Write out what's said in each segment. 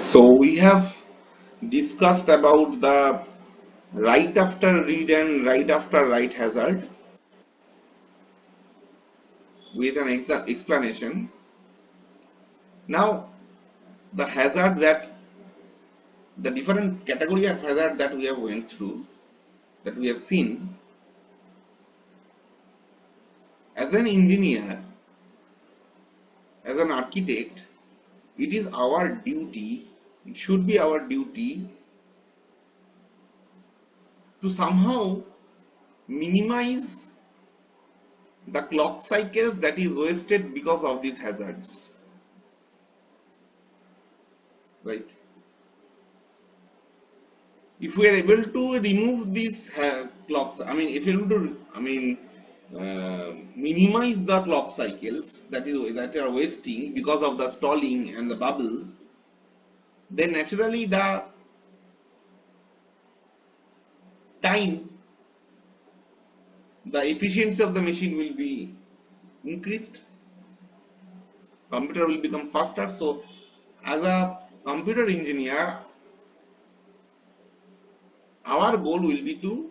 So we have discussed about the write after read and write after write hazard with an explanation. Now the hazard that the different category of hazard that we have went through, that we have seen, as an engineer, as an architect, it is our duty, it should be our duty to somehow minimize the clock cycles that is wasted because of these hazards, right? If we are able to remove these clocks, if you are able to, minimize the clock cycles that are wasting because of the stalling and the bubble, then naturally the time, the efficiency of the machine will be increased. Computer will become faster. So, as a computer engineer, our goal will be to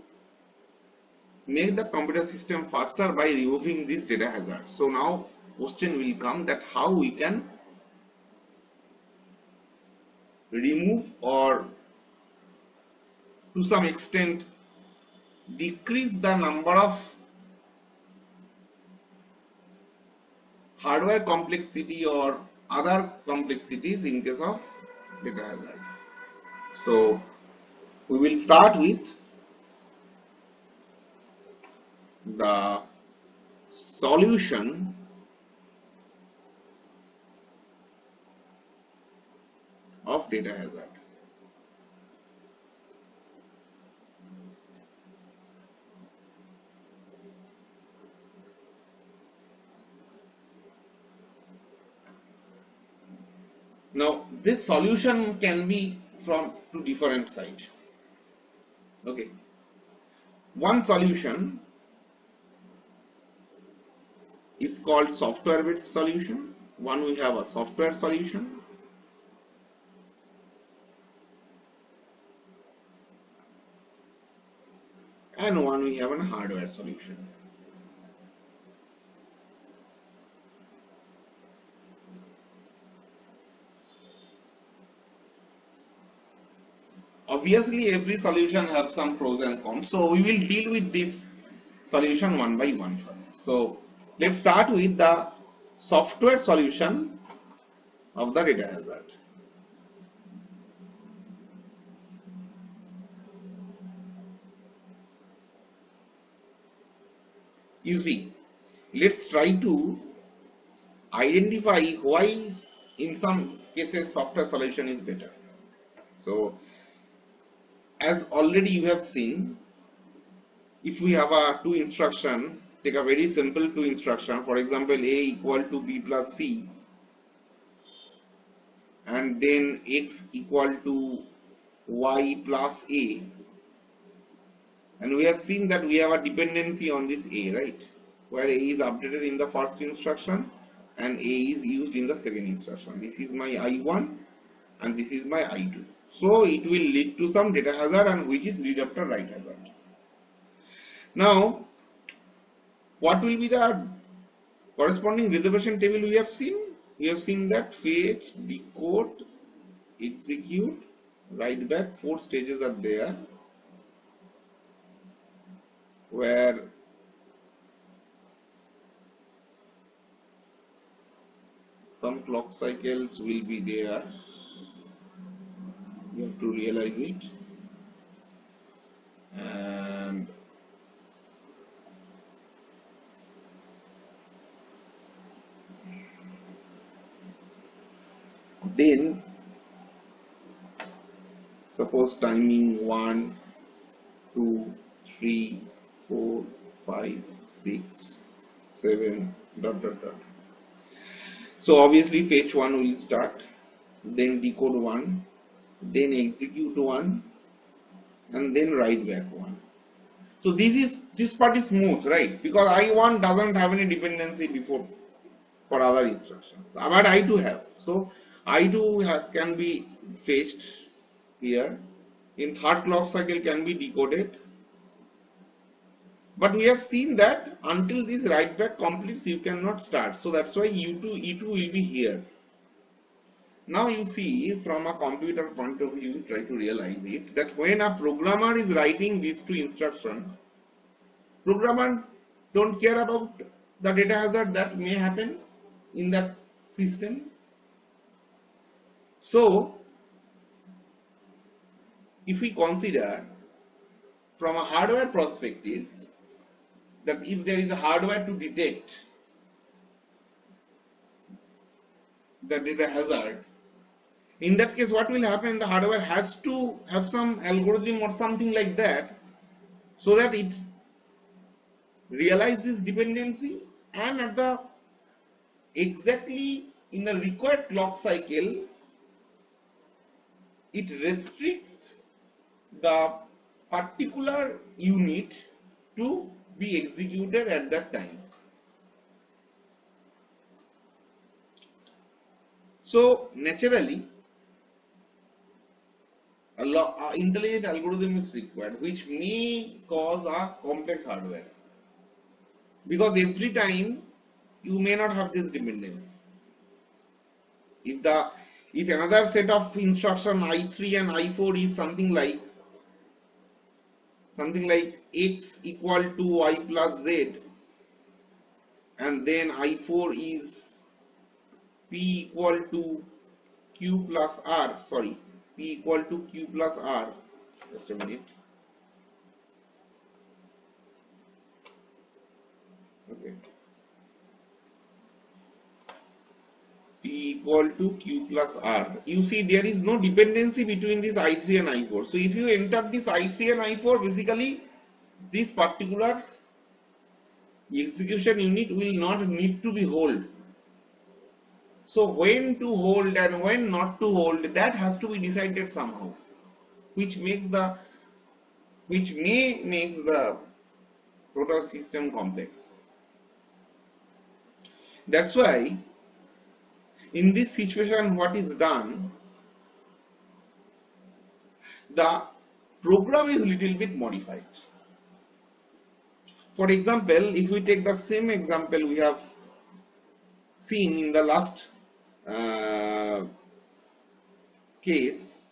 make the computer system faster by removing this data hazard. So now question will come that how we can remove or to some extent decrease the number of hardware complexity or other complexities in case of data hazard. So we will start with the solution of data hazard. Now this solution can be from two different sides. Okay, one solution is called software based solution. One we have a software solution, and one we have a hardware solution. Obviously every solution has some pros and cons, so we will deal with this solution one by one first. So let's start with the software solution of the data hazard. You see, let's try to identify why in some cases software solution is better. So as already you have seen, if we have a two instruction, take a very simple two instruction, for example a equal to b plus c, and then x equal to y plus a, and we have seen that we have a dependency on this a, right, where a is updated in the first instruction and a is used in the second instruction. This is my I1 and this is my I2. So it will lead to some data hazard, and which is read after write hazard. Now what will be the corresponding reservation table we have seen? We have seen that fetch, decode, execute, write back, 4 stages are there, where some clock cycles will be there. You have to realize it, and then suppose timing 1, 2, 3, 4, 5, 6, 7, dot dot dot. So obviously fetch 1 will start, then decode 1, then execute 1, and then write back 1. So this part is smooth, right? Because I1 doesn't have any dependency for other instructions, but I2 have. So I2 can be fetched here. In third clock cycle can be decoded. But we have seen that until this write back completes, you cannot start. So that's why E2 will be here. Now you see from a computer point of view, try to realize it that when a programmer is writing these two instructions, programmer don't care about the data hazard that may happen in that system. So if we consider from a hardware perspective that if there is a hardware to detect the data hazard, in that case what will happen, the hardware has to have some algorithm or something like that so that it realizes dependency and at the exactly in the required clock cycle it restricts the particular unit to be executed at that time. So naturally intelligent algorithm is required which may cause a complex hardware because every time you may not have this dependency. If the if another set of instruction I3 and I4 is something like x equal to y plus z, and then I4 is p equal to q plus r, sorry, p equal to q plus r, just a minute, okay, p equal to q plus r. You see there is no dependency between this I3 and I4. So if you enter this I3 and I4, basically this particular execution unit will not need to be hold. So when to hold and when not to hold, that has to be decided somehow, which makes the which may makes the total system complex. That's why in this situation what is done, the program is little bit modified. For example, if we take the same example we have seen in the last uh, case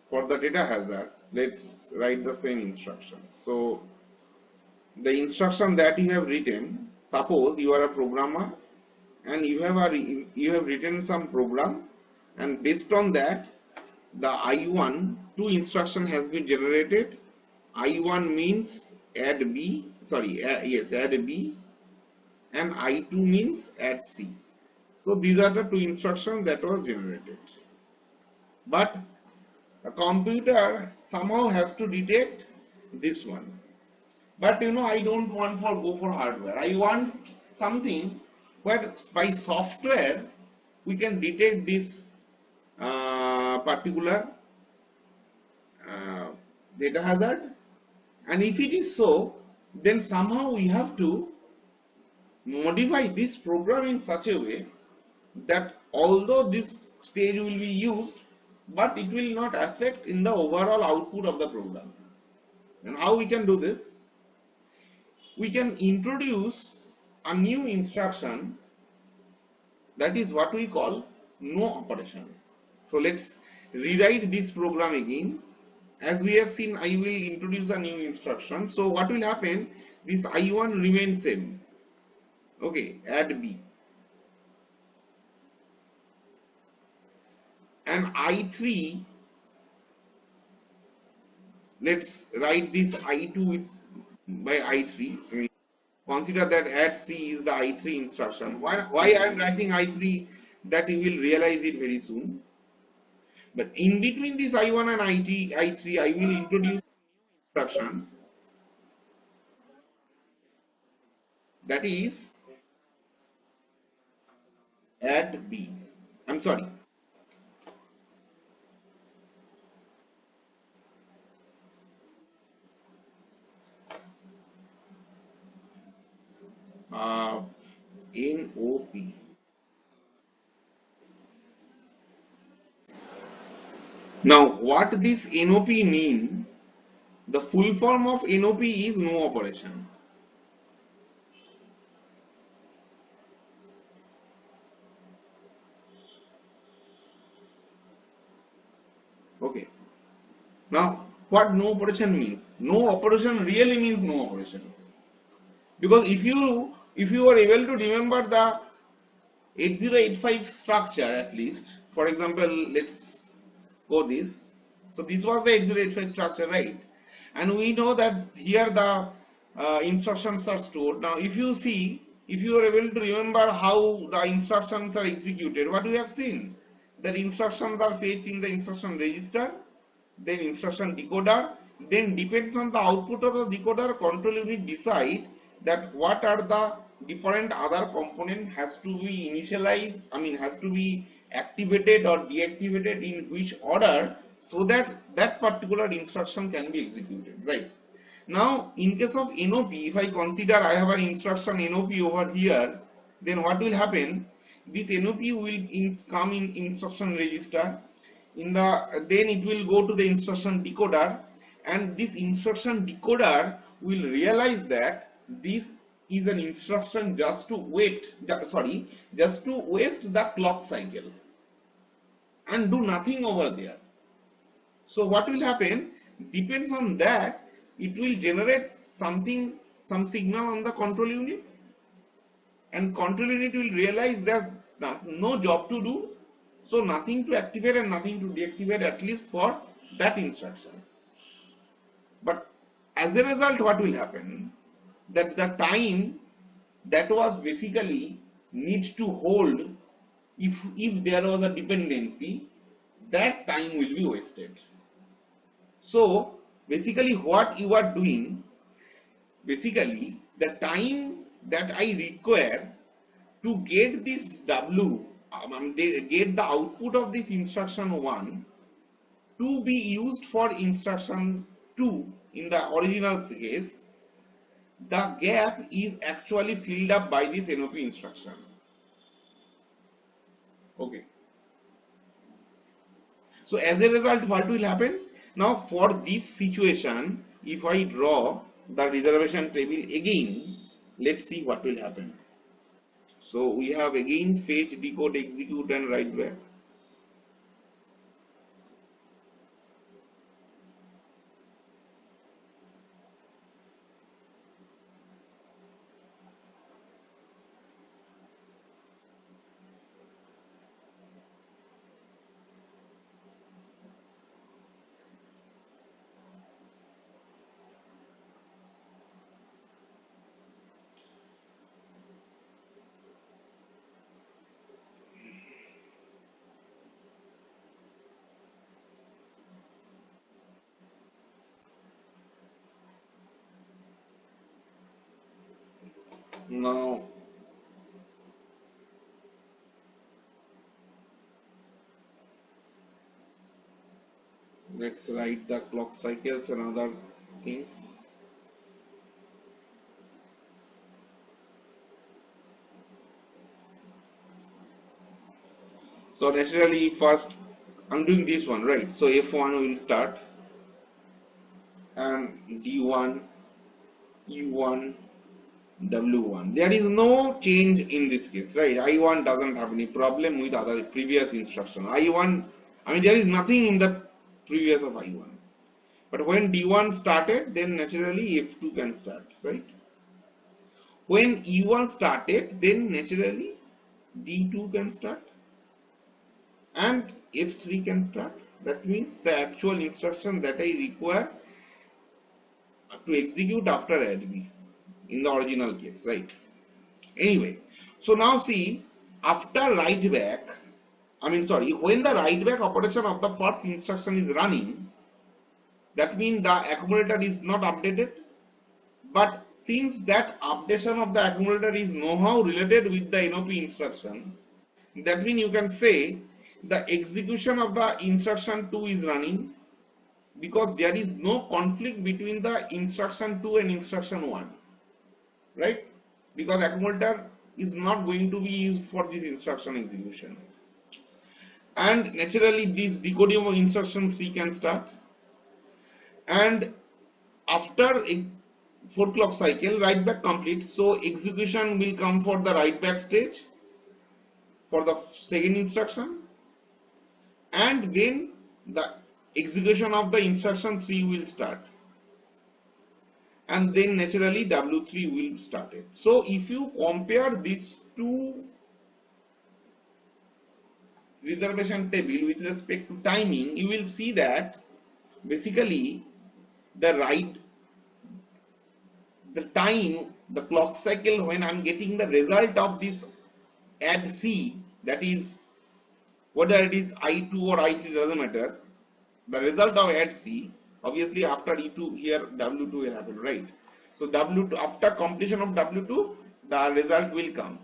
for the data hazard, let's write the same instruction. So the instruction that you have written, suppose you are a programmer and you have written some program, and based on that the I1 two instruction has been generated. I1 means add B, sorry, add B, and I2 means add C. So these are the two instructions that was generated. But a computer somehow has to detect this one. But I don't want for go for hardware. I want something where by software we can detect this particular uh, data hazard. And if it is so, then somehow we have to modify this program in such a way that although this stage will be used, but it will not affect in the overall output of the program. And how we can do this? We can introduce a new instruction, that is what we call no operation. So let's rewrite this program again. As we have seen, I will introduce a new instruction. So what will happen? This I1 remains same. Okay, add B. And I3, let's write this I2 by I3. Consider that add C is the I3 instruction. Why I am writing I3? That you will realize it very soon. But in between this I1 and I3, I will introduce instruction, that is add B. I'm sorry. Uh, NOP. Now, what this NOP mean? The full form of NOP is no operation. Okay. Now, what no operation means? No operation really means no operation. Because if you are able to remember the 8085 structure at least, for example, let's go this. So this was the 8085 structure, right? And we know that here the instructions are stored. Now, if you are able to remember how the instructions are executed, what we have seen, that instructions are fetched in the instruction register, then instruction decoder, then depends on the output of the decoder, control unit decide that what are the different other component has to be initialized, has to be activated or deactivated in which order, so that that particular instruction can be executed, right? Now, in case of NOP, if I consider I have an instruction NOP over here, then what will happen? This NOP will come in instruction register. Then it will go to the instruction decoder, and this instruction decoder will realize that this is an instruction just to just to waste the clock cycle and do nothing over there. So what will happen? Depends on that, it will generate something, some signal on the control unit, and control unit will realize there's no job to do, so nothing to activate and nothing to deactivate, at least for that instruction. But as a result, what will happen? That the time that was basically needs to hold, if there was a dependency, that time will be wasted. So basically what you are doing, basically the time that I require to get this get the output of this instruction 1 to be used for instruction 2 in the original case, the gap is actually filled up by this NOP instruction. Okay. So as a result, what will happen? Now for this situation, if I draw the reservation table again, let's see what will happen. So we have again fetch, decode, execute and write back. Now let's write the clock cycles and other things. So naturally first I'm doing this one, right? So F1 will start and D1, E1, W1. There is no change in this case, right? I1 doesn't have any problem with other previous instruction. I1, there is nothing in the previous of I1. But when D1 started, then naturally F2 can start, right? When E1 started, then naturally D2 can start and F3 can start. That means the actual instruction that I require to execute after ADB in the original case, right? Anyway, so now see, after write back, when the write back operation of the first instruction is running, that means the accumulator is not updated. But since that updation of the accumulator is know-how related with the NOP instruction, that means you can say the execution of the instruction 2 is running, because there is no conflict between the instruction 2 and instruction 1, right? Because accumulator is not going to be used for this instruction execution. and naturally this decoding of instruction 3 can start, and after a 4 clock cycle write back complete, so execution will come for the write back stage for the second instruction, and then the execution of the instruction 3 will start, and then naturally W3 will start it. So if you compare these two reservation table with respect to timing, you will see that basically the time, the clock cycle when I'm getting the result of this add C, that is whether it is I2 or I3 doesn't matter, the result of add C, obviously after E2 here W2 will happen, right? So W2, after completion of W2 the result will come,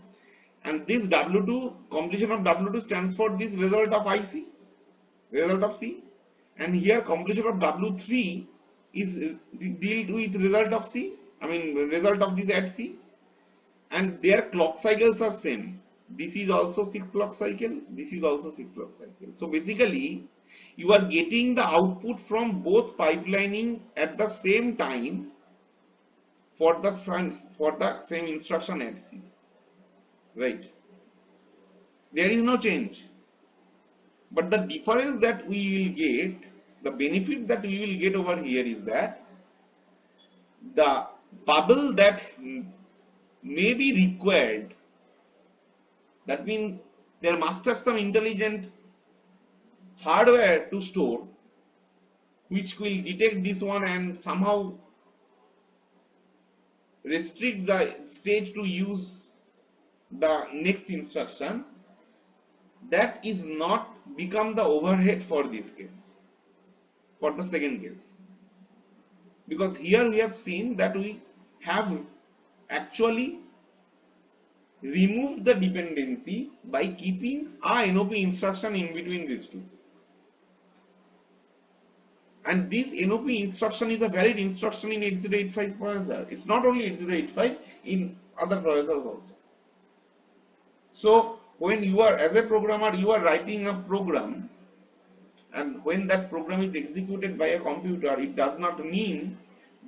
and this W2, completion of W2 stands for this result of IC, result of C, and here completion of W3 is dealt with result of C, I mean result of this add C, and their clock cycles are same. This is also 6 clock cycle, this is also 6 clock cycle. So basically you are getting the output from both pipelining at the same time for the same instruction at C, right? There is no change, but the difference that we will get, the benefit that we will get over here is that the bubble that may be required, that means there must have some intelligent hardware to store which will detect this one and somehow restrict the stage to use the next instruction. That is not become the overhead for this case, for the second case, because here we have seen that we have actually removed the dependency by keeping a NOP instruction in between these two, and this NOP instruction is a valid instruction in 8085 processor. It's not only 8085, in other processors also. So when you are, as a programmer, you are writing a program, and when that program is executed by a computer, it does not mean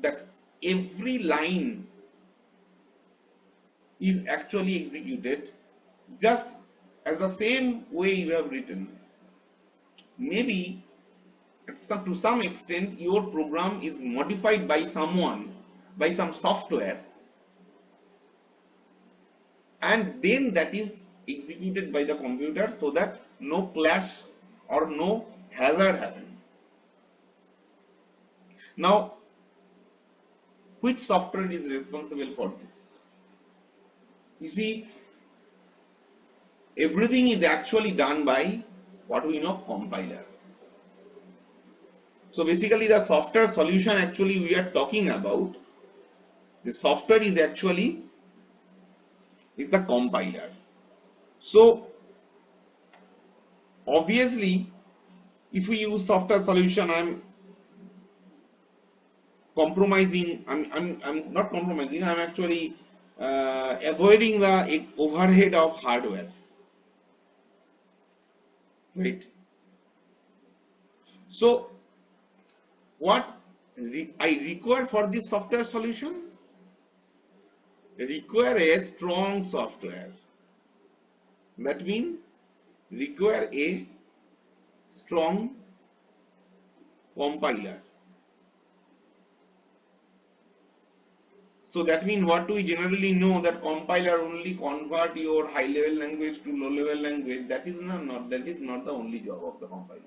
that every line is actually executed just as the same way you have written. Maybe to some extent your program is modified by someone, by some software, and then that is executed by the computer so that no clash or no hazard happen. Now, which software is responsible for this? You see, everything is actually done by what we know compiler. So basically the software solution actually we are talking about, the software is actually the compiler. So obviously if we use software solution, I'm compromising, I'm not compromising, I'm actually avoiding the overhead of hardware, right? So what I require for this software solution? Require a strong software. That means require a strong compiler. So that means what we generally know, that compiler only convert your high level language to low level language. That is not the only job of the compiler.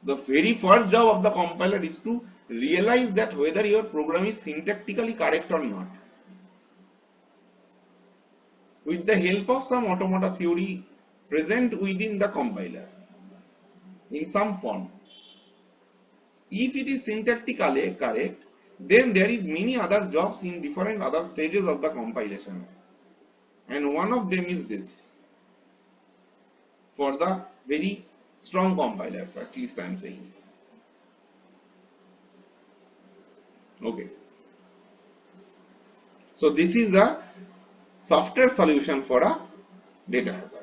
The very first job of the compiler is to realize that whether your program is syntactically correct or not, with the help of some automata theory present within the compiler in some form. If it is syntactically correct, then there is many other jobs in different other stages of the compilation, and one of them is this, for the very strong compilers, at least I am saying. Okay, so this is a software solution for a data hazard.